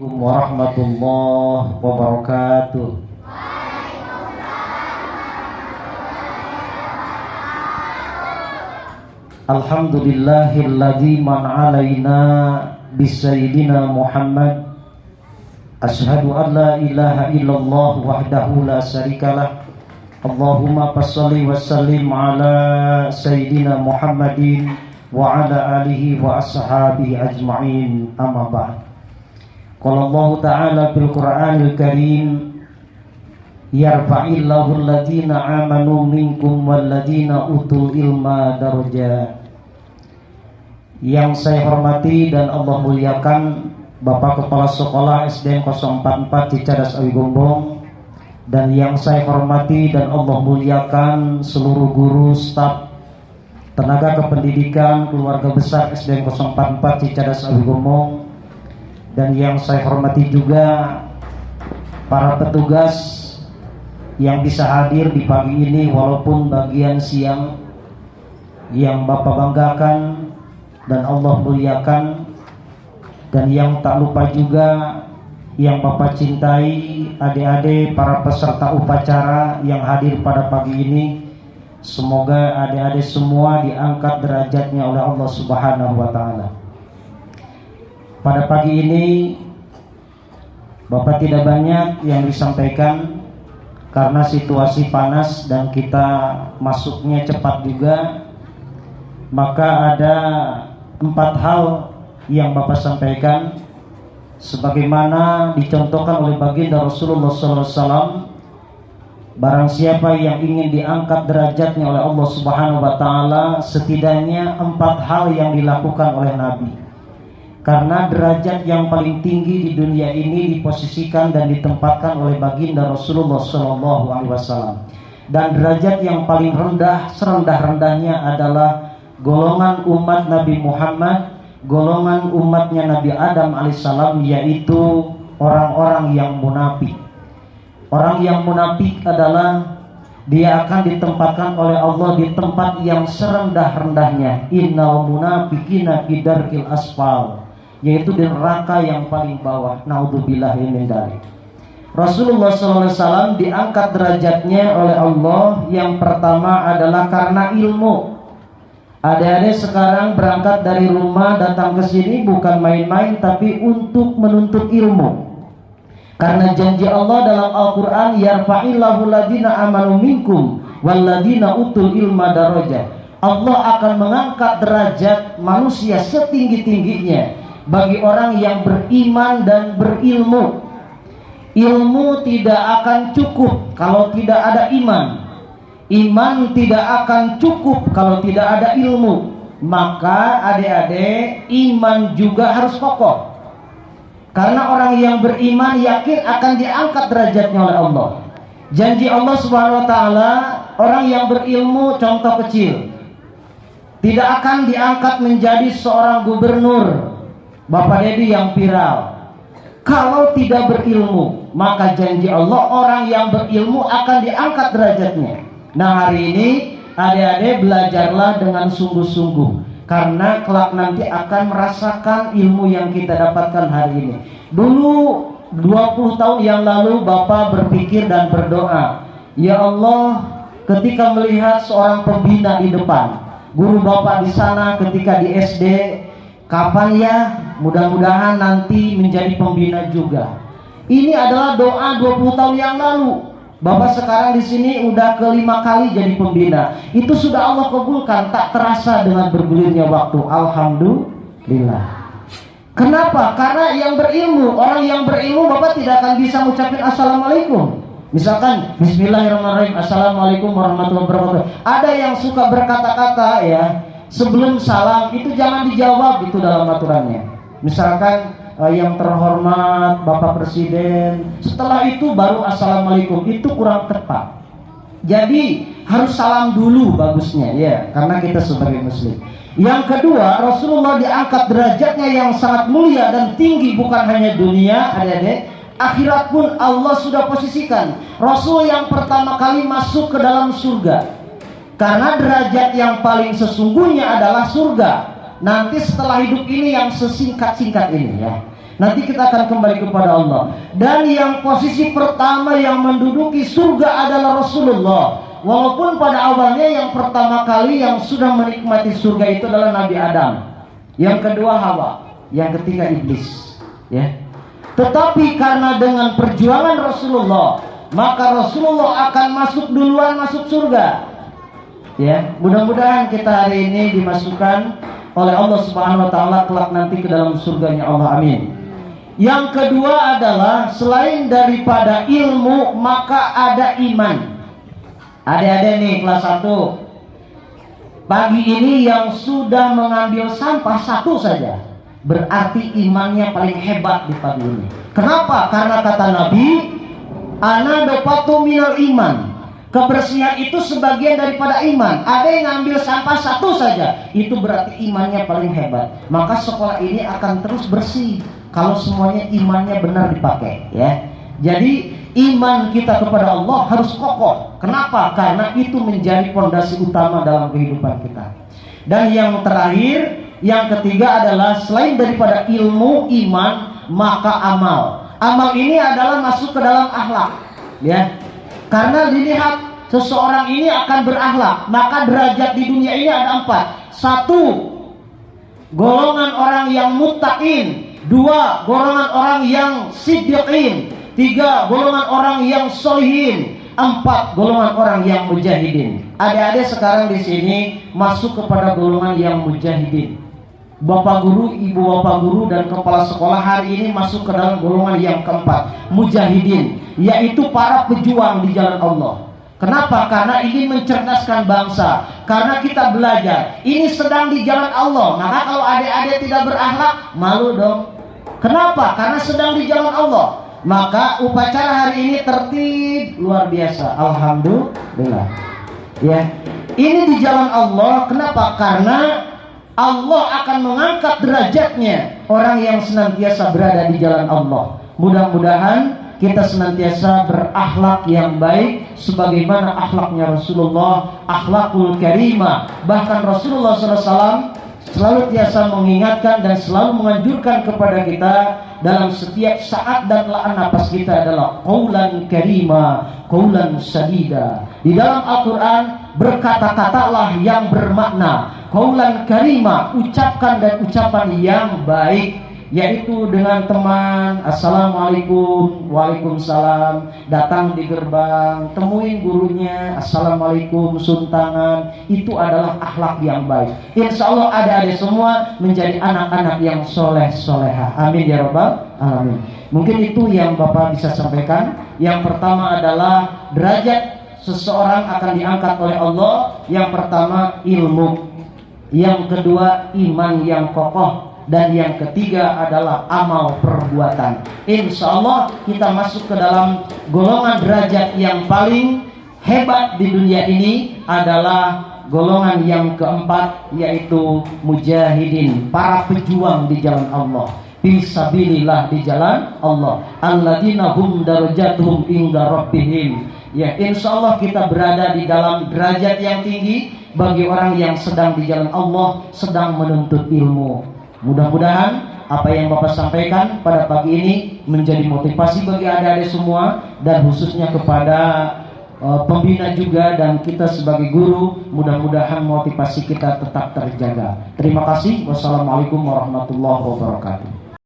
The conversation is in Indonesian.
Warahmatullahi wabarakatuh. Alhamdulillahilladzi man alaina bisayyidina Muhammad. Asyhadu an la ilaha illallah wahdahu la syarikalah. Allahumma fasholli wa sallim ala sayyidina Muhammadin wa ala alihi wa ashabihi ajma'in. Amma ba'd. Qala Allah Ta'ala fil Qur'anil Karim, yarfa'illahu alladhina amanu minkum walladhina utul ilma darajat. Yang saya hormati dan Allah muliakan Bapak Kepala Sekolah SDN 044 Cicadas Awi Gombong, dan yang saya hormati dan Allah muliakan seluruh guru, staf, tenaga kependidikan keluarga besar SDN 044 Cicadas Awi Gombong, dan yang saya hormati juga para petugas yang bisa hadir di pagi ini walaupun bagian siang, yang Bapak banggakan dan Allah muliakan, dan yang tak lupa juga yang Bapak cintai, adik-adik para peserta upacara yang hadir pada pagi ini. Semoga adik-adik semua diangkat derajatnya oleh Allah Subhanahu wa Ta'ala. Pada pagi ini Bapak tidak banyak yang disampaikan karena situasi panas dan kita masuknya cepat juga. Maka ada 4 hal yang Bapak sampaikan sebagaimana dicontohkan oleh baginda Rasulullah SAW. Barang siapa yang ingin diangkat derajatnya oleh Allah Subhanahu wa Ta'ala, setidaknya 4 hal yang dilakukan oleh Nabi. Karena derajat yang paling tinggi di dunia ini diposisikan dan ditempatkan oleh baginda Rasulullah SAW. Dan derajat yang paling rendah, serendah-rendahnya adalah golongan umat Nabi Muhammad, golongan umatnya Nabi Adam alaihissalam, yaitu orang-orang yang munafik. Orang yang munafik adalah dia akan ditempatkan oleh Allah di tempat yang serendah-rendahnya. Innal munafiqina fi darkil asfal, yaitu di neraka yang paling bawah. Naudzubillahi min dzalik. Rasulullah SAW diangkat derajatnya oleh Allah yang pertama adalah karena ilmu. Adik-adik sekarang berangkat dari rumah datang ke sini bukan main-main, tapi untuk menuntut ilmu. Karena janji Allah dalam Al-Quran, yarfa'illahu alladhina amanu minkum walladhina utul ilma darajat. Allah akan mengangkat derajat manusia setinggi-tingginya bagi orang yang beriman dan berilmu. Ilmu tidak akan cukup kalau tidak ada iman. Iman tidak akan cukup kalau tidak ada ilmu. Maka adik-adik, iman juga harus kokoh. Karena orang yang beriman yakin akan diangkat derajatnya oleh Allah. Janji Allah Subhanahu wa Ta'ala, orang yang berilmu, contoh kecil, tidak akan diangkat menjadi seorang gubernur, Bapak Dedi yang viral, kalau tidak berilmu. Maka janji Allah, orang yang berilmu akan diangkat derajatnya. Nah, hari ini adik-adik belajarlah dengan sungguh-sungguh, karena kelak nanti akan merasakan ilmu yang kita dapatkan hari ini. Dulu 20 tahun yang lalu Bapak berpikir dan berdoa, ya Allah, ketika melihat seorang pembina di depan, guru Bapak di sana ketika di SD, kapan ya mudah-mudahan nanti menjadi pembina juga. Ini adalah doa 20 tahun yang lalu. Bapak sekarang di sini udah ke-5 kali jadi pembina. Itu sudah Allah kabulkan, tak terasa dengan bergulirnya waktu. Alhamdulillah. Kenapa? Karena yang berilmu, orang yang berilmu Bapak tidak akan bisa mengucapkan assalamualaikum. Misalkan bismillahirrahmanirrahim, assalamualaikum warahmatullahi wabarakatuh. Ada yang suka berkata-kata ya, sebelum salam itu jangan dijawab, itu dalam aturannya. Misalkan yang terhormat Bapak Presiden, setelah itu baru assalamualaikum, itu kurang tepat. Jadi harus salam dulu bagusnya ya, karena kita sebagai muslim. Yang kedua, Rasulullah diangkat derajatnya yang sangat mulia dan tinggi, bukan hanya dunia, adik-adik, akhirat pun Allah sudah posisikan. Rasul yang pertama kali masuk ke dalam surga, karena derajat yang paling sesungguhnya adalah surga. Nanti setelah hidup ini yang sesingkat-singkat ini ya. Nanti kita akan kembali kepada Allah. Dan yang posisi pertama yang menduduki surga adalah Rasulullah. Walaupun pada awalnya yang pertama kali yang sudah menikmati surga itu adalah Nabi Adam, yang kedua Hawa, yang ketiga iblis, ya. Tetapi karena dengan perjuangan Rasulullah, maka Rasulullah akan masuk duluan masuk surga. Ya, mudah-mudahan kita hari ini dimasukkan oleh Allah Subhanahu wa taala kelak nanti ke dalam surganya Allah. Amin. Yang kedua adalah selain daripada ilmu, maka ada iman. Adik-adik nih kelas 1 pagi ini yang sudah mengambil sampah satu saja, berarti imannya paling hebat di pagi ini. Kenapa? Karena kata Nabi, ana dapatu minal iman. Kebersihan itu sebagian daripada iman. Ada yang ngambil sampah satu saja, itu berarti imannya paling hebat. Maka sekolah ini akan terus bersih kalau semuanya imannya benar dipakai, ya. Jadi iman kita kepada Allah harus kokoh. Kenapa? Karena itu menjadi fondasi utama dalam kehidupan kita. Dan yang terakhir, yang ketiga adalah selain daripada ilmu, iman, maka amal. Amal ini adalah masuk ke dalam akhlak, ya. Karena dilihat seseorang ini akan berakhlak, maka derajat di dunia ini ada 4. 1, golongan orang yang muttaqin. 2, golongan orang yang siddiqin. 3, golongan orang yang solihin. 4, golongan orang yang mujahidin. Adik-adik sekarang di sini masuk kepada golongan yang mujahidin. Bapak guru, ibu bapak guru, dan kepala sekolah hari ini masuk ke dalam golongan yang keempat, mujahidin, yaitu para pejuang di jalan Allah. Kenapa? Karena ingin mencerdaskan bangsa. Karena kita belajar, ini sedang di jalan Allah. Maka kalau adik-adik tidak berakhlak, malu dong. Kenapa? Karena sedang di jalan Allah. Maka upacara hari ini tertib luar biasa. Alhamdulillah. Ya, ini di jalan Allah. Kenapa? Karena Allah akan mengangkat derajatnya orang yang senantiasa berada di jalan Allah. Mudah-mudahan kita senantiasa berakhlak yang baik sebagaimana akhlaknya Rasulullah, akhlakul karimah. Bahkan Rasulullah SAW selalu tiasa mengingatkan dan selalu menganjurkan kepada kita dalam setiap saat dan napas kita adalah qaulan karima, qaulan sadida. Di dalam Al-Quran berkata-katalah yang bermakna, qaulan karima, ucapkan dan ucapan yang baik, yaitu dengan teman, assalamualaikum, waalaikumsalam, datang di gerbang, temuin gurunya, assalamualaikum, suntangan, itu adalah akhlak yang baik. Insya Allah adik-adik semua menjadi anak-anak yang soleh-solehah. Amin ya rabbal alamin. Mungkin itu yang Bapak bisa sampaikan. Yang pertama adalah derajat seseorang akan diangkat oleh Allah. Yang pertama ilmu, yang kedua iman yang kokoh, dan yang ketiga adalah amal perbuatan. Insya Allah kita masuk ke dalam golongan derajat yang paling hebat di dunia ini adalah golongan yang keempat, yaitu mujahidin, para pejuang di jalan Allah. Fisabilillah, di jalan Allah. Alladzina hum darajatuhum inda rabbihim. Ya, insya Allah kita berada di dalam derajat yang tinggi bagi orang yang sedang di jalan Allah, sedang menuntut ilmu. Mudah-mudahan apa yang Bapak sampaikan pada pagi ini menjadi motivasi bagi adik-adik semua, dan khususnya kepada pembina juga dan kita sebagai guru. Mudah-mudahan motivasi kita tetap terjaga. Terima kasih. Wassalamualaikum warahmatullahi wabarakatuh.